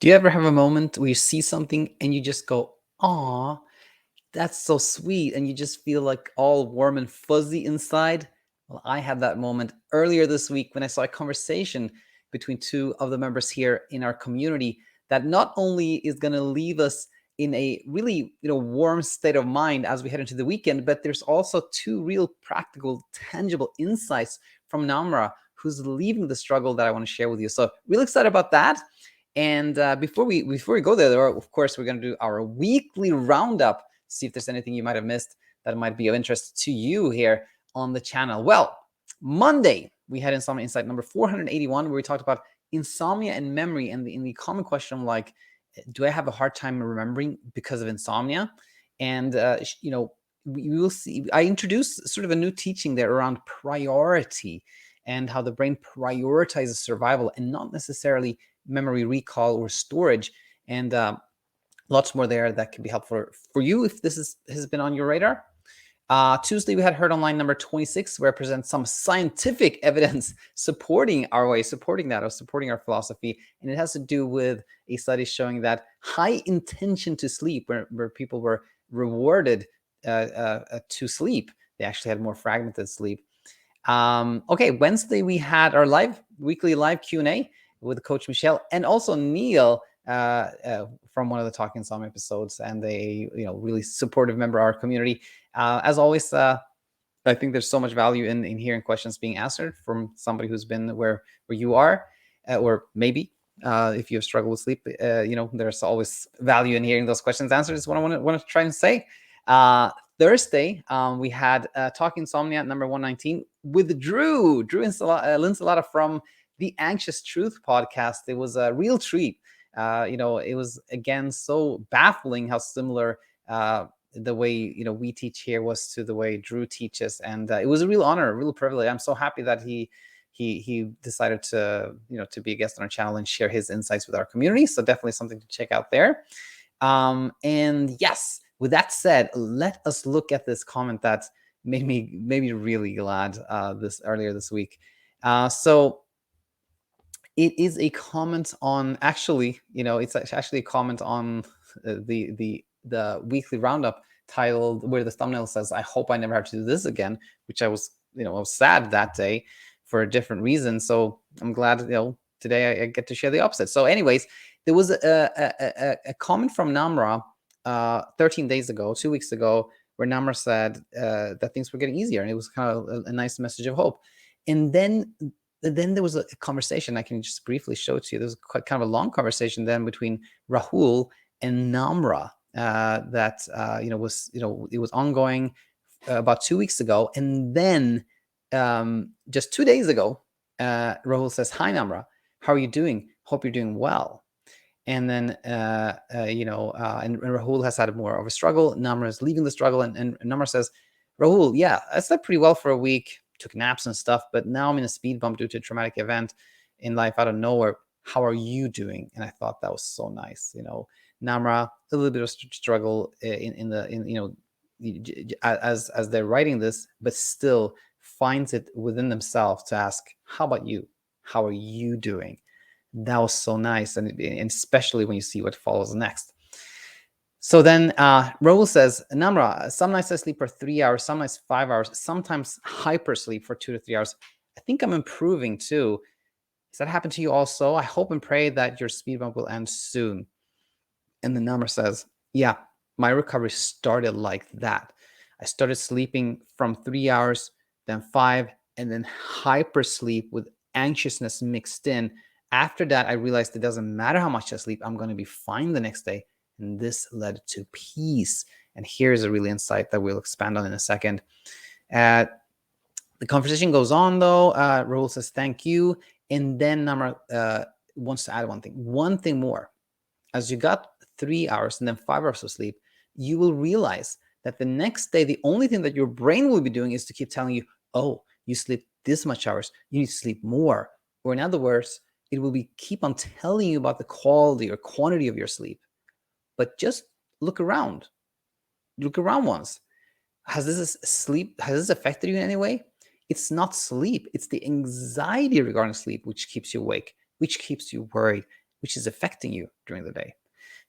Do you ever have a moment where you see something and you just go, "Aw, that's so sweet," and you just feel like all warm and fuzzy inside? Well, I had that moment earlier this week when I saw a conversation between two of the members here in our community that not only is going to leave us in a really warm state of mind as we head into the weekend, but there's also two real practical, tangible insights from Namrah, who's leaving the struggle that I want to share with you. So really excited about that. And before we go there, of course, we're going to do our weekly roundup, see if there's anything you might have missed that might be of interest to you here on the channel. Well, Monday, we had Insomnia Insight number 481, where we talked about insomnia and memory, and the common question like, do I have a hard time remembering because of insomnia? And, we will see, I introduced sort of a new teaching there around priority and how the brain prioritizes survival and not necessarily memory recall or storage, and lots more there that can be helpful for you if this has been on your radar. Tuesday, we had Heard Online number 26, where I present some scientific evidence supporting our way, supporting our philosophy. And it has to do with a study showing that high intention to sleep, where people were rewarded to sleep, they actually had more fragmented sleep. Okay, Wednesday, we had our weekly live Q&A with Coach Michelle and also Neil from one of the Talking Insomnia episodes, and a really supportive member of our community. As always, I think there's so much value in hearing questions being answered from somebody who's been where you are, or maybe if you have struggled with sleep, there's always value in hearing those questions answered. Is what I want to try and say. Thursday, we had Talking Insomnia number 119 with Drew Linsalata from the Anxious Truth podcast. It was a real treat. It was, again, so baffling how similar the way we teach here was to the way Drew teaches, and it was a real honor, a real privilege. I'm so happy that he decided to be a guest on our channel and share his insights with our community. So definitely something to check out there. And yes, with that said, let us look at this comment that made me really glad earlier this week. So it is a comment on, it's actually a comment on the weekly roundup titled, where the thumbnail says, "I hope I never have to do this again," which I was sad that day for a different reason. So I'm glad today I get to share the opposite. So anyways, there was a comment from Namrah 13 days ago, 2 weeks ago, where Namrah said that things were getting easier, and it was kind of a nice message of hope. And then there was a conversation. I can just briefly show it to you. There was quite kind of a long conversation then between Rahul and Namrah that it was ongoing about 2 weeks ago, and then just 2 days ago, Rahul says, "Hi Namrah, how are you doing? Hope you're doing well." And then and Rahul has had more of a struggle. Namrah is leaving the struggle, and Namrah says, "Rahul, yeah, I slept pretty well for a week, took naps and stuff, but now I'm in a speed bump due to a traumatic event in life out of nowhere. How are you doing?" And I thought that was so nice. Namrah, a little bit of struggle as they're writing this, but still finds it within themselves to ask, "How about you? How are you doing?" That was so nice, and especially when you see what follows next. So then Rahul says, "Namrah, some nights I sleep for 3 hours, some nights 5 hours, sometimes hypersleep for 2 to 3 hours. I think I'm improving too. Does that happen to you also? I hope and pray that your speed bump will end soon." And then Namrah says, "Yeah, my recovery started like that. I started sleeping from 3 hours, then 5, and then hypersleep with anxiousness mixed in. After that, I realized it doesn't matter how much I sleep, I'm going to be fine the next day. And this led to peace." And here's a real insight that we'll expand on in a second. The conversation goes on, though. Rahul says, "Thank you." And then Namrah wants to add one thing more. As you got 3 hours and then 5 hours of sleep, you will realize that the next day, the only thing that your brain will be doing is to keep telling you, "Oh, you sleep this much hours, you need to sleep more." Or in other words, it will keep on telling you about the quality or quantity of your sleep. But just look around. Look around once. Has this affected you in any way? It's not sleep. It's the anxiety regarding sleep which keeps you awake, which keeps you worried. which is affecting you during the day.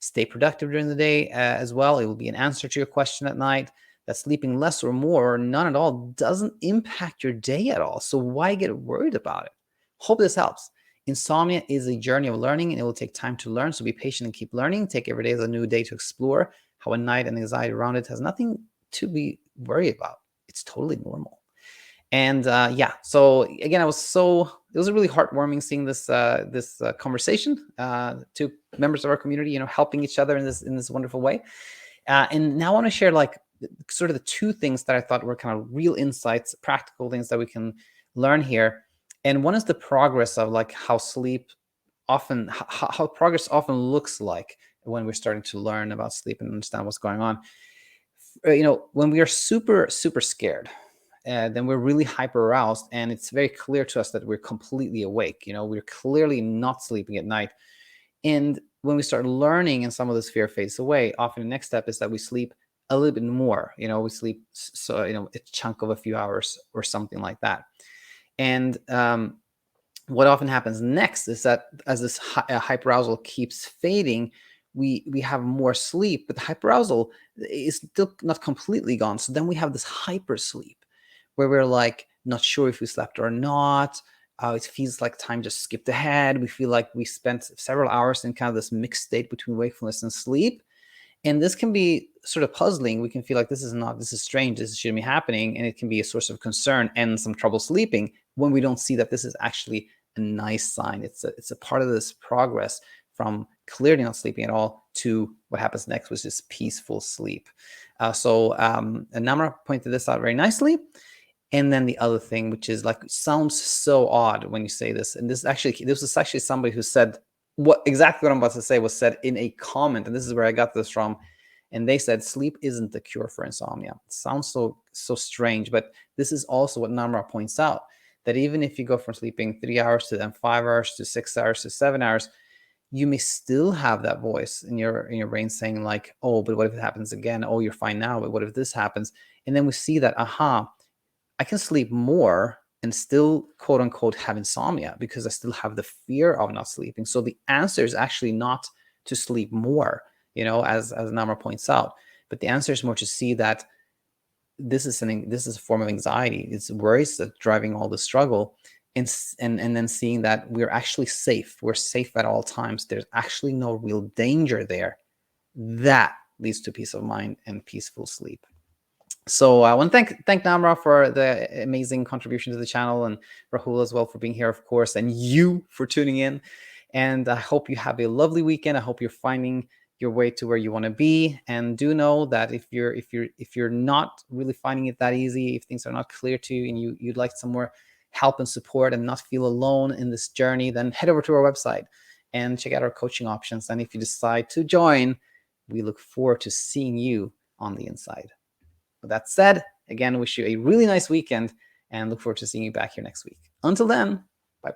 Stay productive during the day as well. It will be an answer to your question at night. That sleeping less or more, or none at all, doesn't impact your day at all. So why get worried about it? Hope this helps. Insomnia is a journey of learning, and it will take time to learn. So be patient and keep learning. Take every day as a new day to explore how a night and anxiety around it has nothing to be worried about. It's totally normal. And yeah, so again, it was a really heartwarming seeing this conversation. Two members of our community, helping each other in this wonderful way. And now I want to share like sort of the two things that I thought were kind of real insights, practical things that we can learn here. And one is the progress of like how progress often looks like when we're starting to learn about sleep and understand what's going on. When we are super, super scared, then we're really hyper aroused, and it's very clear to us that we're completely awake. We're clearly not sleeping at night. And when we start learning and some of this fear fades away, often the next step is that we sleep a little bit more. We sleep a chunk of a few hours or something like that. And what often happens next is that as this hyperarousal keeps fading, we have more sleep, but the hyperarousal is still not completely gone. So then we have this hyper sleep where we're like not sure if we slept or not. It feels like time just skipped ahead. We feel like we spent several hours in kind of this mixed state between wakefulness and sleep. And this can be sort of puzzling. We can feel like this is strange, this shouldn't be happening. And it can be a source of concern and some trouble sleeping when we don't see that this is actually a nice sign. It's a part of this progress from clearly not sleeping at all to what happens next, which is peaceful sleep. So Namrah pointed this out very nicely. And then the other thing, which is like, sounds so odd when you say this. And this was actually somebody who said exactly what I'm about to say was said in a comment. And this is where I got this from. And they said, sleep isn't the cure for insomnia. It sounds so strange, but this is also what Namrah points out, that even if you go from sleeping 3 hours to then 5 hours to 6 hours to 7 hours, you may still have that voice in your brain saying like, oh, but what if it happens again? Oh, you're fine now, but what if this happens? And then we see that, I can sleep more and still, quote unquote, have insomnia because I still have the fear of not sleeping. So the answer is actually not to sleep more, as Namrah points out, but the answer is more to see that this is a form of anxiety. It's worries that driving all the struggle, and then seeing that we're actually safe. We're safe at all times. There's actually no real danger there. That leads to peace of mind and peaceful sleep. So I want to thank Namrah for the amazing contribution to the channel, and Rahul as well for being here, of course, and you for tuning in. And I hope you have a lovely weekend. I hope you're finding your way to where you want to be. And do know that if you're not really finding it that easy, if things are not clear to you, and you'd like some more help and support and not feel alone in this journey, then head over to our website and check out our coaching options. And if you decide to join, we look forward to seeing you on the inside. With that said, again, wish you a really nice weekend and look forward to seeing you back here next week. Until then,